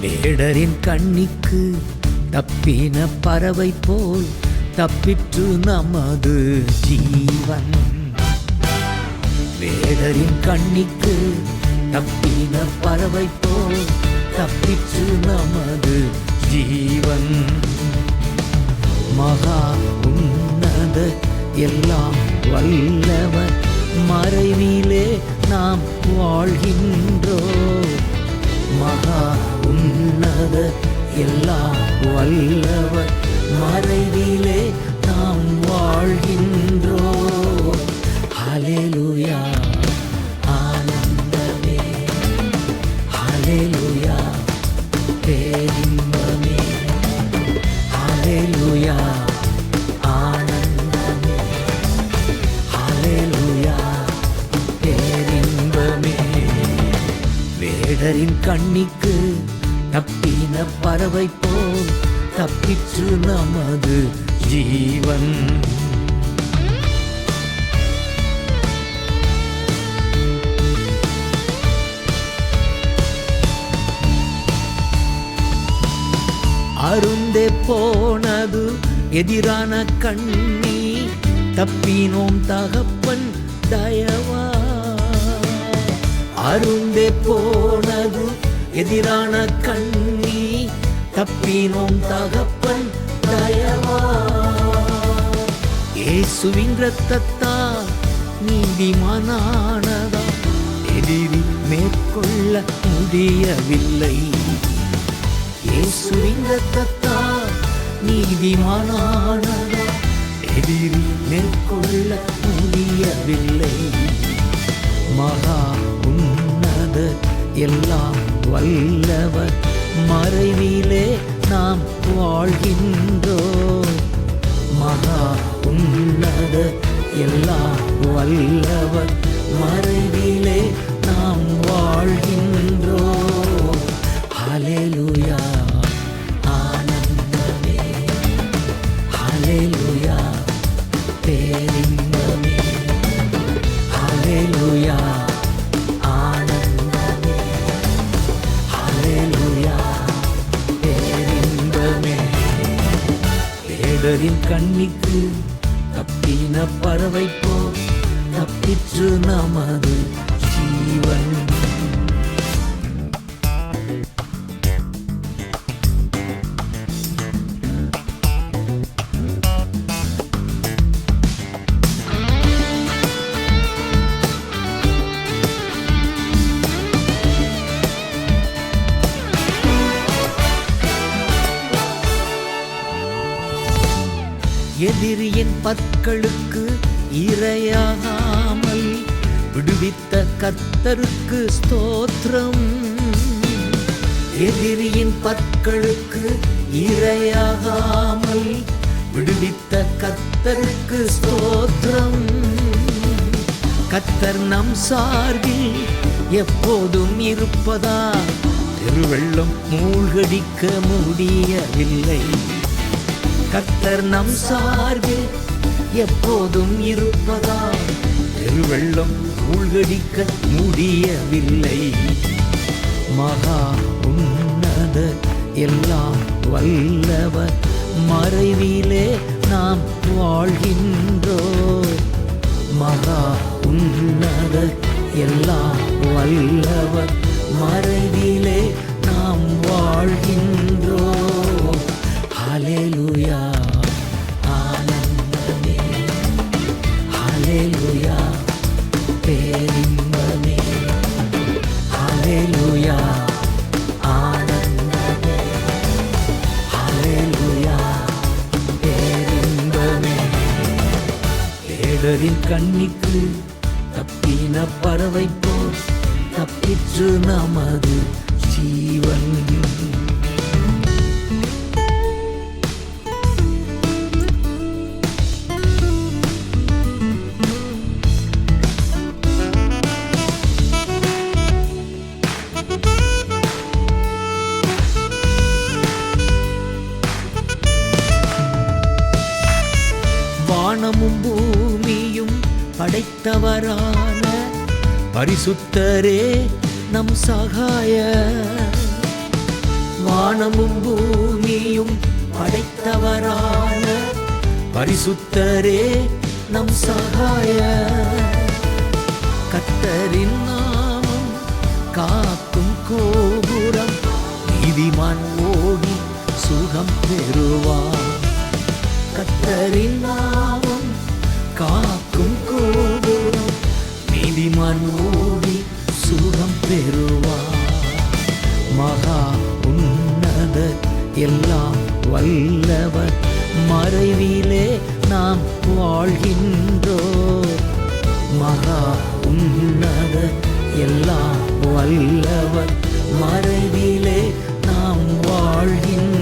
வேடரின் கண்ணிக்கு தப்பின பறவை போல் தப்பிற்று நமது ஜீவன். வேடரின் கண்ணிக்கு தப்பின பறவை போல் தப்பிற்று நமது ஜீவன். மகா உன்னத எல்லாம் வல்லவர் மறைவிலே நாம் வாழ்கின்றோம். மகா உன்னத எல்லாம் வல்லவர் மறைவிலே நாம் வாழ்கின்றோம். ஹல்லேலூயா ஆனந்தமே, ஹல்லேலூயா பேரின்பமே, ஹல்லேலூயா ஆனந்தமே, ஹல்லேலூயா பேரின்பமே. வேடரின் கண்ணிக்கு தப்பின பறவை போல் தப்பிற்று நமது ஜீவன். அருந்தே போனது எதிரான கண்ணி, தப்பினோம் தகப்பன் தயவா. அருந்தே போனது எதிரான கண்ணி, தப்பினோம் தகப்பன் தயவா. இயேசுவின் இரத்தத்தால் நீதிமானானதா எதிரி மேற்கொள்ள முடியவில்லை. இயேசுவின் இரத்தத்தால் நீதிமானானதா எதிரி மேற்கொள்ள முடியவில்லை. மகா உன்னத எல்லாம் வல்லவர் மறைவிலே நாம் வாழ்கின்றோம். மகா உன்னத எல்லாம் வல்லவர் மறைவிலே நாம் வாழ்கின்றோம். ஹல்லேலூயா ஆனந்தமே, ஹல்லேலூயா பேரின்பமே, ஹல்லேலூயா ஆனந்தமே, ஹல்லேலூயா பேரின்பமே. வேடரின் கண்ணிக்கு தப்பின பறவை போல் தப்பிற்று நமது ஜீவன். எதிரியின் பற்களுக்கு இரையாகாமல் விடுவித்த கர்த்தருக்கு ஸ்தோத்திரம். எதிரியின் பற்களுக்கு இரையாகாமல் விடுவித்த கர்த்தருக்கு ஸ்தோத்திரம். கர்த்தர் நம் சார்பில் எப்போதும் இருப்பதா திருவெள்ளம் மூழ்கடிக்க முடியவில்லை. கர்த்தர் நம் சார்பில் எப்போதும் இருப்பதால் பெருவெள்ளம் மூழ்கடிக்க முடியவில்லை. மகா உன்னத எல்லாம் வல்லவர் மறைவிலே நாம் வாழ்கின்றோம். மகா உன்னத எல்லாம் வல்லவர் மறைவிலே நாம் வாழ்கின்றோம். ஹல்லேலூயா ஆனந்தமே, ஹல்லேலூயா பேரின்பமே, ஹல்லேலூயா ஆனந்தமே, ஹல்லேலூயா பேரின்பமே. வேடரின் கண்ணிக்கு தப்பின பறவை போல் தப்பிற்று நமது ஜீவன். வானமும் பூமியும் படைத்தவரான பரிசுத்தரே நம் சகாய. வானமும் பூமியும் படைத்தவரான பரிசுத்தரே நம் சகாய. கர்த்தரின் நாமம் காக்கும் கோபுரம், நீதிமான் ஓடி சுகம் பெறுவான். கர்த்தரின் நாமம் காக்கும் கோபுரம், நீதிமான் ஓடி சுகம் பெறுவான். மகா உன்னதர் எல்லாம் வல்லவர், மறைவிலே நாம் வாழ்கின்றோம். மகா உன்னதர் எல்லாம் வல்லவர், மறைவிலே நாம் வாழ்கின்றோம்.